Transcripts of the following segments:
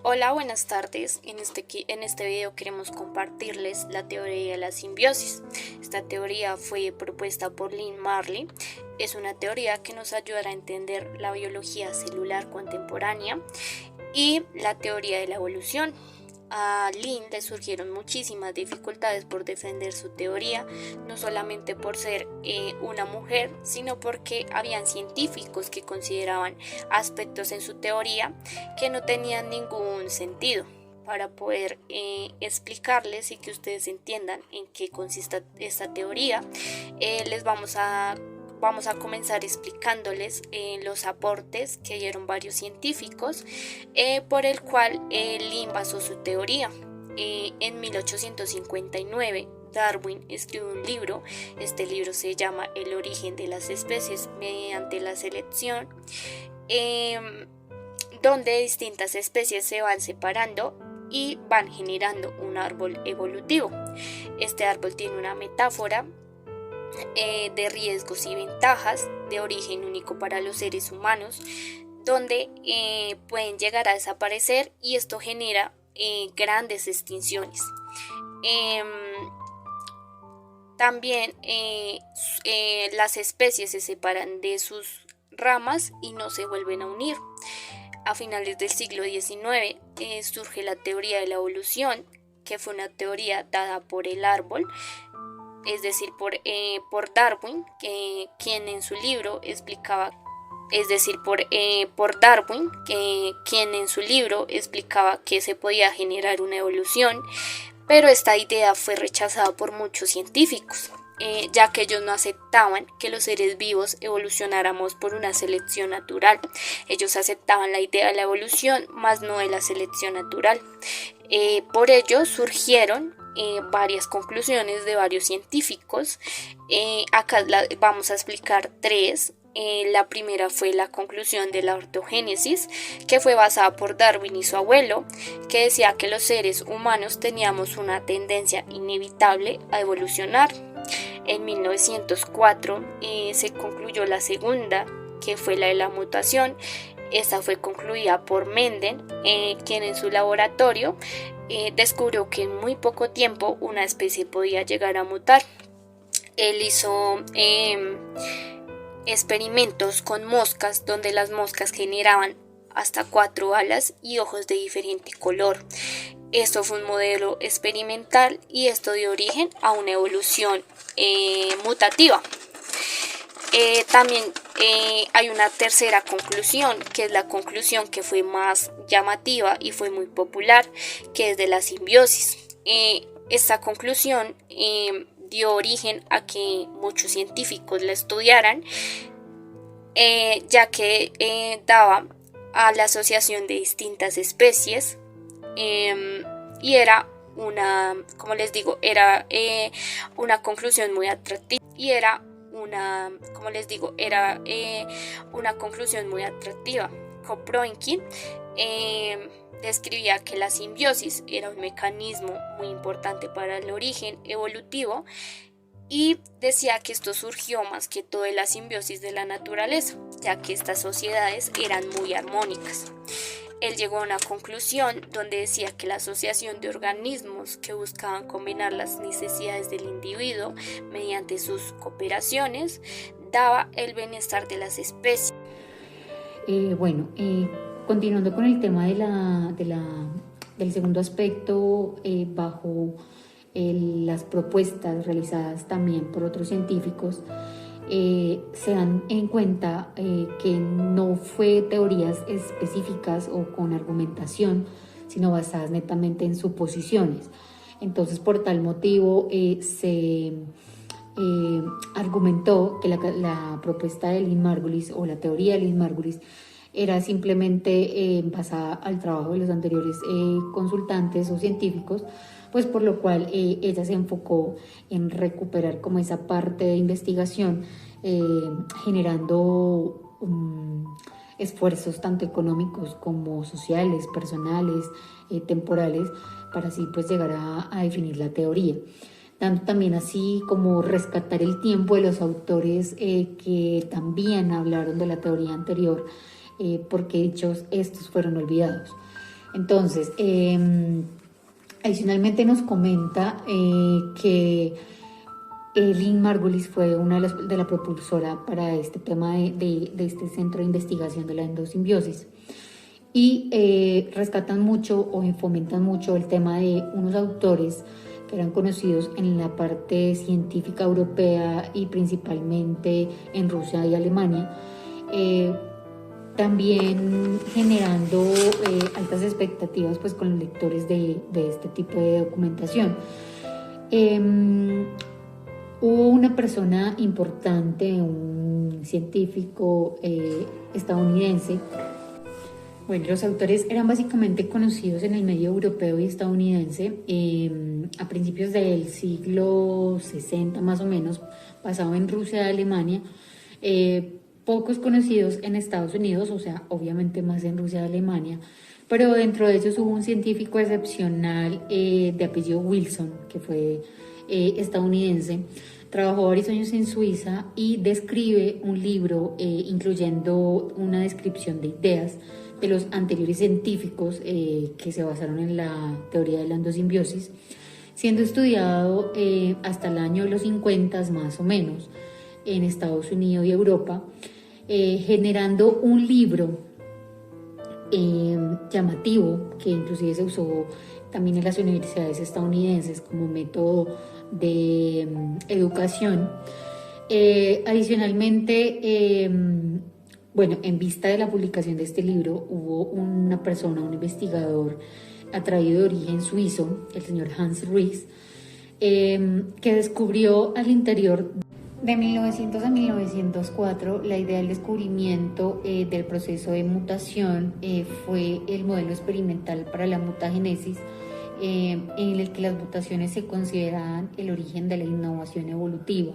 Hola, buenas tardes. En este video queremos compartirles la teoría de la simbiosis. Esta teoría fue propuesta por Lynn Marley. Es una teoría que nos ayudará a entender la biología celular contemporánea y la teoría de la evolución. A Lynn le surgieron muchísimas dificultades por defender su teoría, no solamente por ser una mujer, sino porque habían científicos que consideraban aspectos en su teoría que no tenían ningún sentido. Para poder explicarles y que ustedes entiendan en qué consiste esta teoría, les vamos a comenzar explicándoles los aportes que dieron varios científicos, por el cual Lynn basó su teoría. En 1859 Darwin escribió un libro. Este libro se llama El origen de las especies mediante la selección, donde distintas especies se van separando y van generando un árbol evolutivo. Este árbol tiene una metáfora de riesgos y ventajas, de origen único para los seres humanos, donde pueden llegar a desaparecer y esto genera grandes extinciones. También las especies se separan de sus ramas y no se vuelven a unir. A finales del siglo XIX surge la teoría de la evolución, que fue una teoría dada por el árbol, es decir, por Darwin, quien en su libro explicaba que se podía generar una evolución, pero esta idea fue rechazada por muchos científicos, ya que ellos no aceptaban que los seres vivos evolucionáramos por una selección natural. Ellos aceptaban la idea de la evolución, más no de la selección natural. Por ello surgieron varias conclusiones de varios científicos. Acá vamos a explicar tres. La primera fue la conclusión de la ortogénesis, que fue basada por Darwin y su abuelo, que decía que los seres humanos teníamos una tendencia inevitable a evolucionar. En 1904 se concluyó la segunda, que fue la de la mutación. Esta fue concluida por Mendel, quien en su laboratorio descubrió que en muy poco tiempo una especie podía llegar a mutar. Él hizo experimentos con moscas, donde las moscas generaban hasta 4 alas y ojos de diferente color. Esto fue un modelo experimental y esto dio origen a una evolución mutativa. También hay una tercera conclusión, que es la conclusión que fue más llamativa y fue muy popular, que es de la simbiosis. Esta conclusión dio origen a que muchos científicos la estudiaran, ya que daba a la asociación de distintas especies, y era una, como les digo, era una conclusión muy atractiva una conclusión muy atractiva. Kropotkine describía que la simbiosis era un mecanismo muy importante para el origen evolutivo y decía que esto surgió más que todo de la simbiosis de la naturaleza, ya que estas sociedades eran muy armónicas. Él llegó a una conclusión donde decía que la asociación de organismos que buscaban combinar las necesidades del individuo mediante sus cooperaciones daba el bienestar de las especies. Continuando con el tema del segundo aspecto, bajo las propuestas realizadas también por otros científicos, se dan en cuenta que no fue teorías específicas o con argumentación, sino basadas netamente en suposiciones. Entonces, por tal motivo, se argumentó que la propuesta de Lynn Margulis o la teoría de Lynn Margulis era simplemente basada al trabajo de los anteriores consultantes o científicos, pues por lo cual ella se enfocó en recuperar como esa parte de investigación, generando esfuerzos tanto económicos como sociales, personales, temporales, para así pues llegar a definir la teoría. Dando también así como rescatar el tiempo de los autores que también hablaron de la teoría anterior, porque estos fueron olvidados. Entonces, adicionalmente nos comenta que Lynn Margulis fue una de la propulsora para este tema de este centro de investigación de la endosimbiosis. Y rescatan mucho o fomentan mucho el tema de unos autores que eran conocidos en la parte científica europea y principalmente en Rusia y Alemania, también generando altas expectativas pues, con los lectores de este tipo de documentación. Hubo una persona importante, un científico estadounidense. Bueno, los autores eran básicamente conocidos en el medio europeo y estadounidense a principios del siglo 60 más o menos, basado en Rusia y Alemania, pocos conocidos en Estados Unidos, o sea, obviamente más en Rusia y Alemania, pero dentro de ellos hubo un científico excepcional de apellido Wilson, que fue estadounidense. Trabajó varios años en Suiza y describe un libro incluyendo una descripción de ideas de los anteriores científicos que se basaron en la teoría de la endosimbiosis, siendo estudiado hasta el año de los 50 más o menos en Estados Unidos y Europa, generando un libro llamativo que inclusive se usó también en las universidades estadounidenses como método de educación. Adicionalmente, bueno, en vista de la publicación de este libro, hubo una persona, un investigador atraído de origen suizo, el señor Hans Ries, que descubrió al interior de 1900 a 1904 la idea del descubrimiento del proceso de mutación fue el modelo experimental para la mutagénesis, en el que las mutaciones se consideraban el origen de la innovación evolutiva.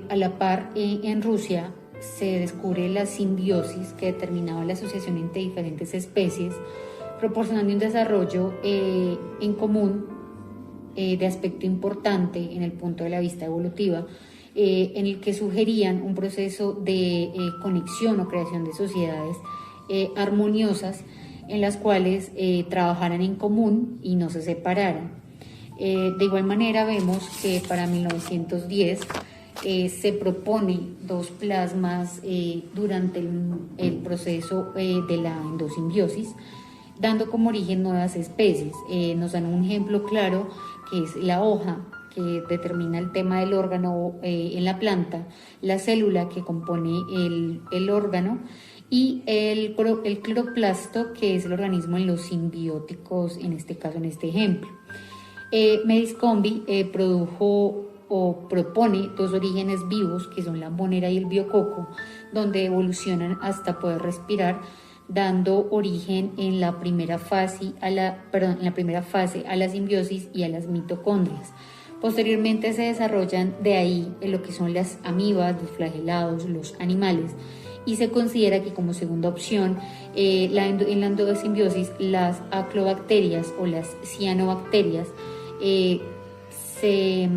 A la par, en Rusia se descubre la simbiosis, que determinaba la asociación entre diferentes especies, proporcionando un desarrollo en común de aspecto importante en el punto de la vista evolutiva, en el que sugerían un proceso de conexión o creación de sociedades armoniosas en las cuales trabajaran en común y no se separaran. De igual manera vemos que para 1910 se propone dos plasmas durante el proceso de la endosimbiosis, dando como origen nuevas especies. Nos dan un ejemplo claro que es la hoja, que determina el tema del órgano en la planta, la célula que compone el órgano y el cloroplasto, que es el organismo en los simbióticos, en este caso, en este ejemplo. Mediscombi produjo o propone dos orígenes vivos, que son la monera y el biococo, donde evolucionan hasta poder respirar, dando origen en la primera fase a la simbiosis y a las mitocondrias. Posteriormente se desarrollan de ahí en lo que son las amibas, los flagelados, los animales, y se considera que como segunda opción en la endosimbiosis las aclobacterias o las cianobacterias se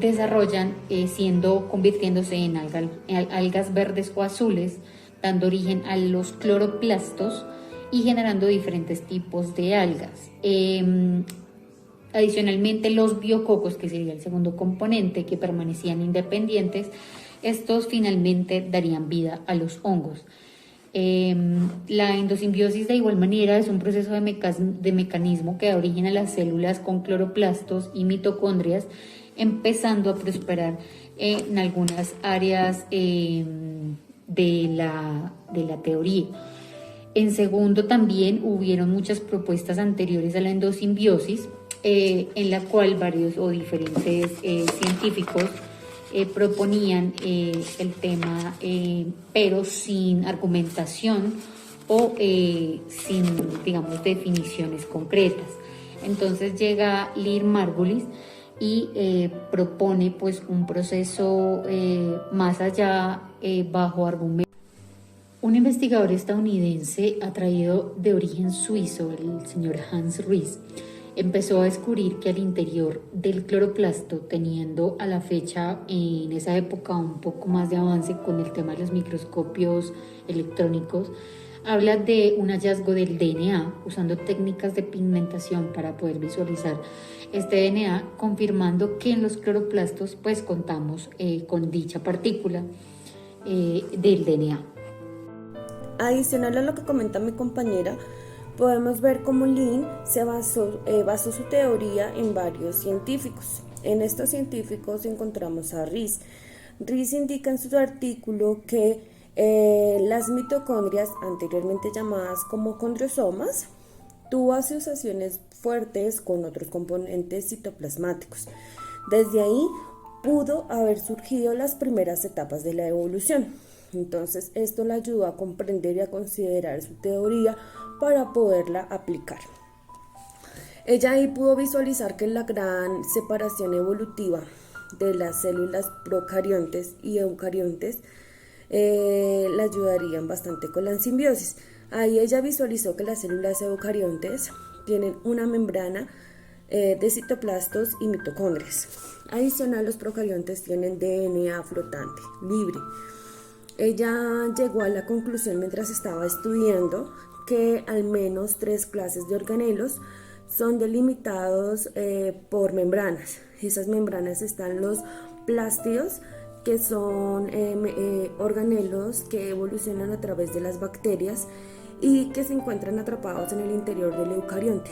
desarrollan convirtiéndose en algas verdes o azules, dando origen a los cloroplastos y generando diferentes tipos de algas. Adicionalmente, los biococos, que sería el segundo componente, que permanecían independientes, estos finalmente darían vida a los hongos. La endosimbiosis, de igual manera, es un proceso de mecanismo que da origen a las células con cloroplastos y mitocondrias, empezando a prosperar en algunas áreas de la teoría. En segundo, también hubieron muchas propuestas anteriores a la endosimbiosis, en la cual varios o diferentes científicos proponían el tema, pero sin argumentación o sin, digamos, definiciones concretas. Entonces llega Lynn Margulis y propone pues un proceso más allá, bajo argumentos. Un investigador estadounidense atraído de origen suizo, el señor Hans Ries, empezó a descubrir que al interior del cloroplasto, teniendo a la fecha en esa época un poco más de avance con el tema de los microscopios electrónicos, habla de un hallazgo del DNA usando técnicas de pigmentación para poder visualizar este DNA, confirmando que en los cloroplastos pues contamos con dicha partícula del DNA. Adicional a lo que comenta mi compañera, podemos ver cómo Lin se basó su teoría en varios científicos. En estos científicos encontramos a Rees. Rees indica en su artículo que las mitocondrias, anteriormente llamadas como condriosomas, tuvo asociaciones fuertes con otros componentes citoplasmáticos. Desde ahí pudo haber surgido las primeras etapas de la evolución. Entonces esto le ayudó a comprender y a considerar su teoría para poderla aplicar. Ella ahí pudo visualizar que la gran separación evolutiva de las células procariontes y eucariontes le ayudarían bastante con la simbiosis. Ahí ella visualizó que las células eucariontes tienen una membrana de citoplastos y mitocondrias. Adicional, los procariontes tienen DNA flotante, libre. Ella llegó a la conclusión mientras estaba estudiando que al menos 3 clases de organelos son delimitados por membranas. Esas membranas están los plástidos, que son organelos que evolucionan a través de las bacterias y que se encuentran atrapados en el interior del eucarionte.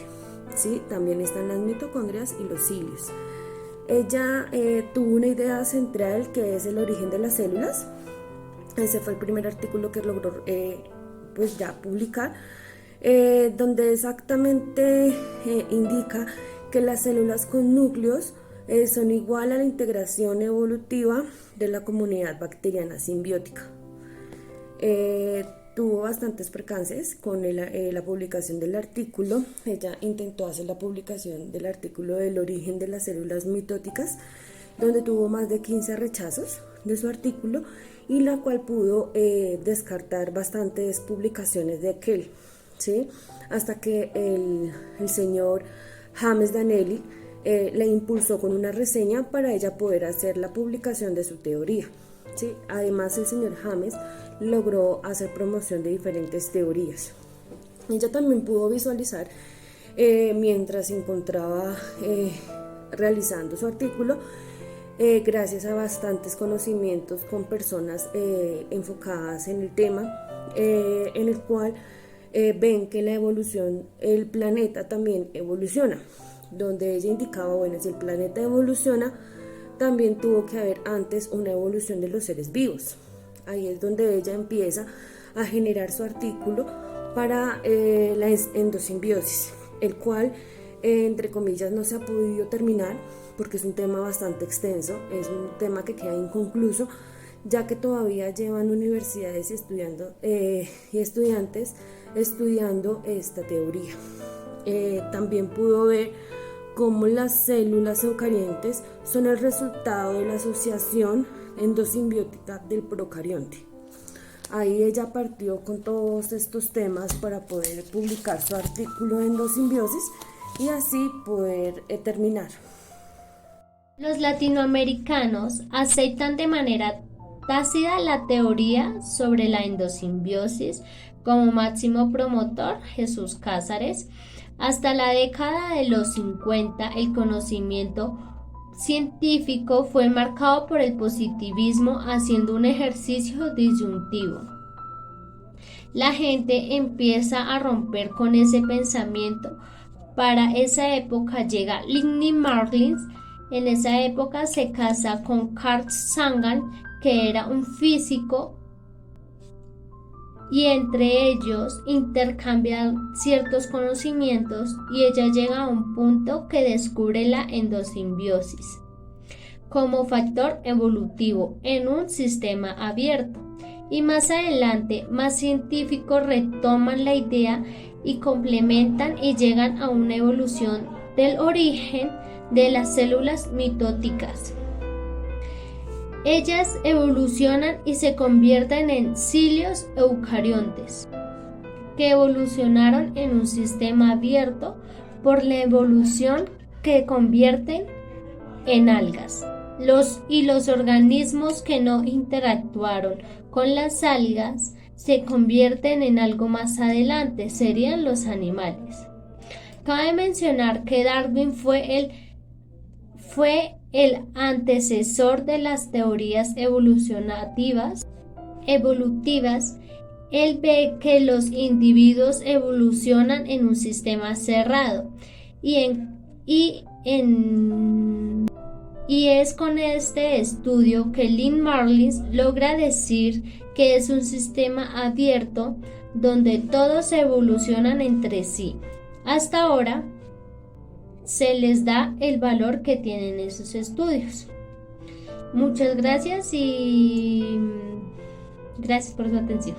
¿Sí? También están las mitocondrias y los cilios. Ella tuvo una idea central, que es el origen de las células. Ese fue el primer artículo que logró pues ya publicar, donde exactamente indica que las células con núcleos son igual a la integración evolutiva de la comunidad bacteriana simbiótica. Tuvo bastantes percances con la publicación del artículo. Ella intentó hacer la publicación del artículo del origen de las células mitóticas, donde tuvo más de 15 rechazos de su artículo, y la cual pudo descartar bastantes publicaciones de aquel, ¿sí? Hasta que el señor James Danelli le impulsó con una reseña para ella poder hacer la publicación de su teoría, ¿sí? Además, el señor James logró hacer promoción de diferentes teorías. Ella también pudo visualizar, mientras se encontraba realizando su artículo, gracias a bastantes conocimientos con personas enfocadas en el tema, en el cual ven que la evolución, el planeta también evoluciona, donde ella indicaba, bueno, si el planeta evoluciona, también tuvo que haber antes una evolución de los seres vivos. Ahí es donde ella empieza a generar su artículo para la endosimbiosis, el cual, entre comillas, no se ha podido terminar porque es un tema bastante extenso, es un tema que queda inconcluso, ya que todavía llevan universidades y estudiantes estudiando esta teoría. También pudo ver cómo las células eucariontes son el resultado de la asociación endosimbiótica del procarionte. Ahí ella partió con todos estos temas para poder publicar su artículo de endosimbiosis y así poder terminar. Los latinoamericanos aceptan de manera tácita la teoría sobre la endosimbiosis como máximo promotor Jesús Casares. Hasta la década de los 50, el conocimiento científico fue marcado por el positivismo, haciendo un ejercicio disyuntivo. La gente empieza a romper con ese pensamiento. Para esa época llega Lindy Marlins. En esa época se casa con Carl Sagan, que era un físico, y entre ellos intercambian ciertos conocimientos, y ella llega a un punto que descubre la endosimbiosis como factor evolutivo en un sistema abierto. Y más adelante, más científicos retoman la idea y complementan y llegan a una evolución del origen de las células mitóticas. Ellas evolucionan y se convierten en cilios eucariontes, que evolucionaron en un sistema abierto por la evolución que convierten en algas. Los organismos que no interactuaron con las algas se convierten en algo más adelante, serían los animales. Cabe mencionar que Darwin fue el antecesor de las teorías evolutivas. Él ve que los individuos evolucionan en un sistema cerrado y es con este estudio que Lynn Marlins logra decir que es un sistema abierto donde todos evolucionan entre sí. Hasta ahora se les da el valor que tienen esos estudios. Muchas gracias y gracias por su atención.